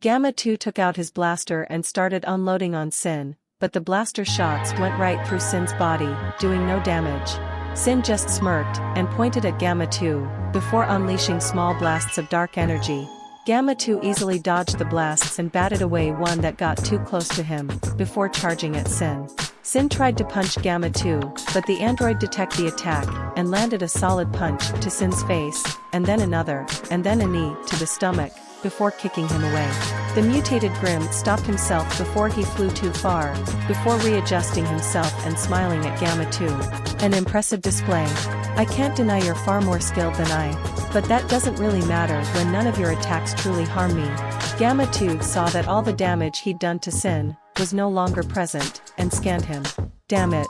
Gamma 2 took out his blaster and started unloading on Sin, but the blaster shots went right through Sin's body, doing no damage. Sin just smirked and pointed at Gamma 2, before unleashing small blasts of dark energy. Gamma 2 easily dodged the blasts and batted away one that got too close to him, before charging at Sin. Sin tried to punch Gamma 2, but the android detected the attack, and landed a solid punch to Sin's face, and then another, and then a knee to the stomach, before kicking him away. The mutated Grim stopped himself before he flew too far, before readjusting himself and smiling at Gamma 2. An impressive display. I can't deny you're far more skilled than I, but that doesn't really matter when none of your attacks truly harm me. Gamma 2 saw that all the damage he'd done to Sin was no longer present, and scanned him. Damn it.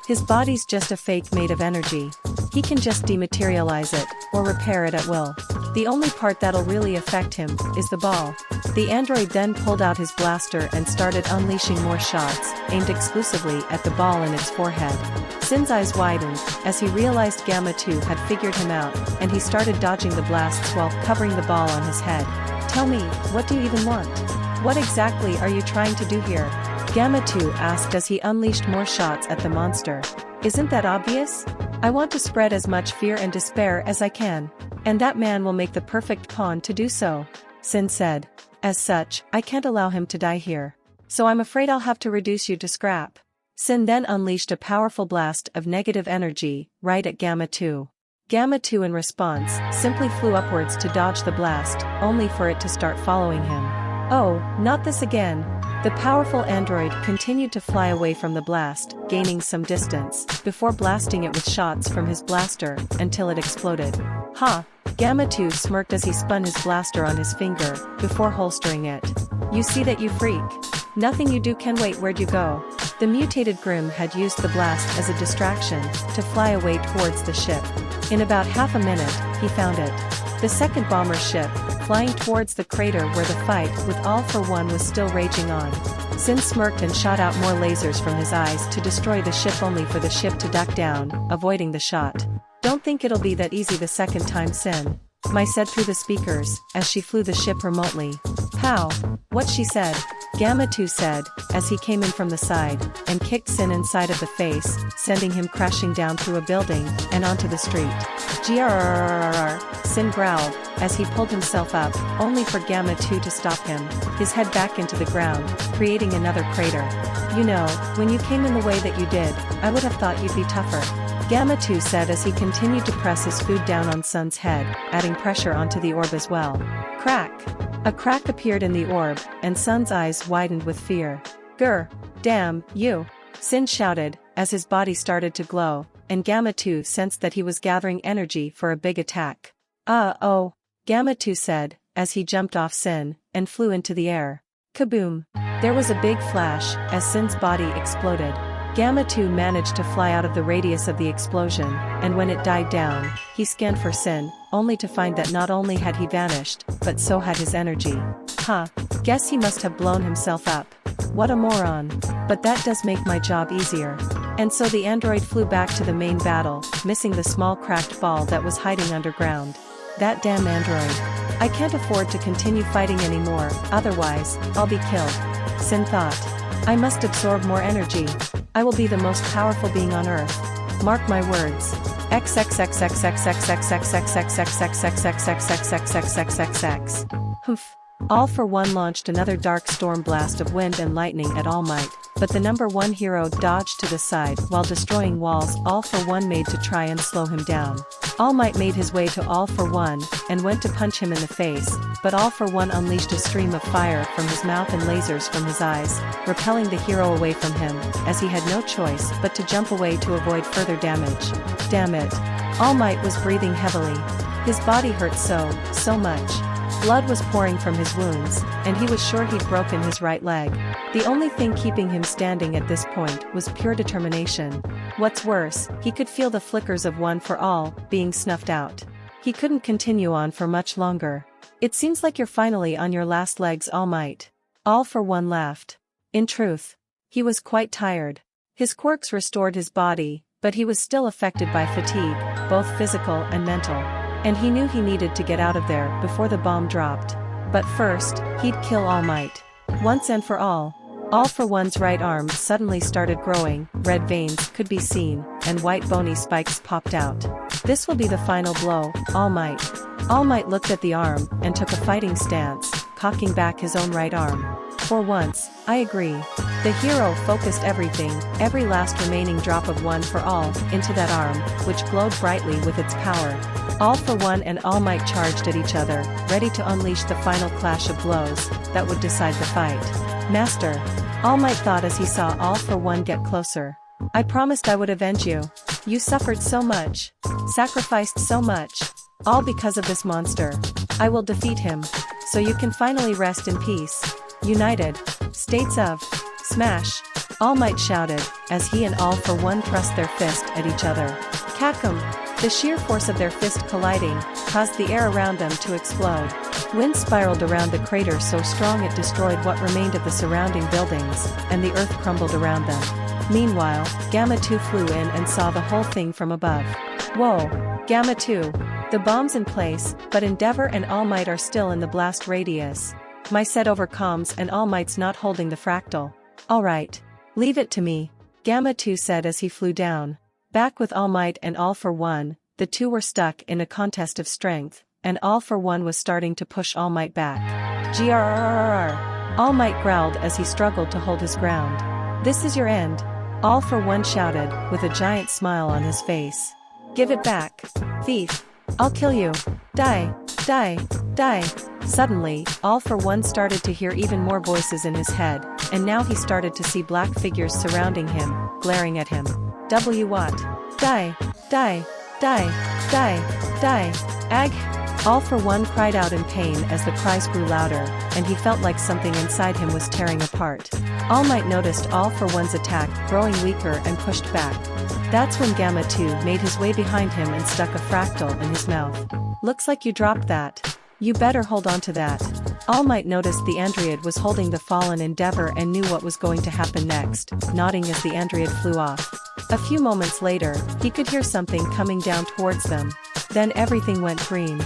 His body's just a fake made of energy. He can just dematerialize it, or repair it at will. The only part that'll really affect him is the ball. The android then pulled out his blaster and started unleashing more shots, aimed exclusively at the ball in its forehead. Sin's eyes widened, as he realized Gamma 2 had figured him out, and he started dodging the blasts while covering the ball on his head. Tell me, what do you even want? What exactly are you trying to do here? Gamma 2 asked as he unleashed more shots at the monster. Isn't that obvious? I want to spread as much fear and despair as I can. And that man will make the perfect pawn to do so, Sin said. As such, I can't allow him to die here. So I'm afraid I'll have to reduce you to scrap. Sin then unleashed a powerful blast of negative energy, right at Gamma 2. Gamma 2 in response, simply flew upwards to dodge the blast, only for it to start following him. Oh, not this again. The powerful android continued to fly away from the blast, gaining some distance, before blasting it with shots from his blaster, until it exploded. Ha! Gamma 2 smirked as he spun his blaster on his finger, before holstering it. You see that, you freak? Nothing you do can wait. Where'd you go? The mutated Grim had used the blast as a distraction, to fly away towards the ship. In about half a minute, he found it. The second bomber ship, flying towards the crater where the fight with All for One was still raging on. Sin smirked and shot out more lasers from his eyes to destroy the ship, only for the ship to duck down, avoiding the shot. Don't think it'll be that easy the second time, Sin. Mai said through the speakers, as she flew the ship remotely. Pow! What she said? Gamma 2 said, as he came in from the side, and kicked Sin inside of the face, sending him crashing down through a building, and onto the street. Grrrr, Sin growled, as he pulled himself up, only for Gamma 2 to stop him, his head back into the ground, creating another crater. You know, when you came in the way that you did, I would have thought you'd be tougher. Gamma 2 said as he continued to press his food down on Sun's head, adding pressure onto the orb as well. Crack! A crack appeared in the orb, and Sun's eyes widened with fear. Grr! Damn, you! Sin shouted, as his body started to glow, and Gamma 2 sensed that he was gathering energy for a big attack. Oh! Gamma 2 said, as he jumped off Sin, and flew into the air. Kaboom! There was a big flash, as Sin's body exploded. Gamma 2 managed to fly out of the radius of the explosion, and when it died down, he scanned for Sin, only to find that not only had he vanished, but so had his energy. Huh, guess he must have blown himself up. What a moron. But that does make my job easier. And so the android flew back to the main battle, missing the small cracked ball that was hiding underground. That damn android. I can't afford to continue fighting anymore, otherwise, I'll be killed. Sin thought. I must absorb more energy. I will be the most powerful being on Earth. Mark my words. Humph. All for One launched another dark storm blast of wind and lightning at All Might, but the number one hero dodged to the side while destroying walls All for One made to try and slow him down. All Might made his way to All for One, and went to punch him in the face, but All for One unleashed a stream of fire from his mouth and lasers from his eyes, repelling the hero away from him, as he had no choice but to jump away to avoid further damage. Damn it. All Might was breathing heavily. His body hurt so much. Blood was pouring from his wounds, and he was sure he'd broken his right leg. The only thing keeping him standing at this point was pure determination. What's worse, he could feel the flickers of One for All being snuffed out. He couldn't continue on for much longer. It seems like you're finally on your last legs, All Might. All for One laughed. In truth, he was quite tired. His quirks restored his body, but he was still affected by fatigue, both physical and mental. And he knew he needed to get out of there before the bomb dropped. But first, he'd kill All Might. Once and for all. All for One's right arm suddenly started growing, red veins could be seen, and white bony spikes popped out. This will be the final blow, All Might. All Might looked at the arm, and took a fighting stance, cocking back his own right arm. For once, I agree. The hero focused everything, every last remaining drop of One for All, into that arm, which glowed brightly with its power. All for One and All Might charged at each other, ready to unleash the final clash of blows that would decide the fight. Master. All Might thought as he saw All for One get closer. I promised I would avenge you. You suffered so much. Sacrificed so much. All because of this monster. I will defeat him. So you can finally rest in peace. United States of Smash. All Might shouted, as he and All for One thrust their fist at each other. Cackum! The sheer force of their fist colliding, caused the air around them to explode. Wind spiraled around the crater so strong it destroyed what remained of the surrounding buildings, and the earth crumbled around them. Meanwhile, Gamma 2 flew in and saw the whole thing from above. Whoa! Gamma 2! The bomb's in place, but Endeavor and All Might are still in the blast radius. Mai said over comms, and All Might's not holding the fractal. Alright. Leave it to me, Gamma 2 said as he flew down. Back with All Might and All for One, the two were stuck in a contest of strength, and All for One was starting to push All Might back. Grrrr! All Might growled as he struggled to hold his ground. This is your end. All for One shouted, with a giant smile on his face. Give it back, thief. I'll kill you. Die, die, die. Suddenly, All for One started to hear even more voices in his head, and now he started to see black figures surrounding him, glaring at him. What? Die, die, die, die, die. Ag! All for One cried out in pain as the cries grew louder, and he felt like something inside him was tearing apart. All Might noticed All for One's attack growing weaker and pushed back. That's when Gamma 2 made his way behind him and stuck a fractal in his mouth. Looks like you dropped that. You better hold on to that. All Might noticed the android was holding the fallen Endeavor and knew what was going to happen next, nodding as the android flew off. A few moments later, he could hear something coming down towards them. Then everything went green.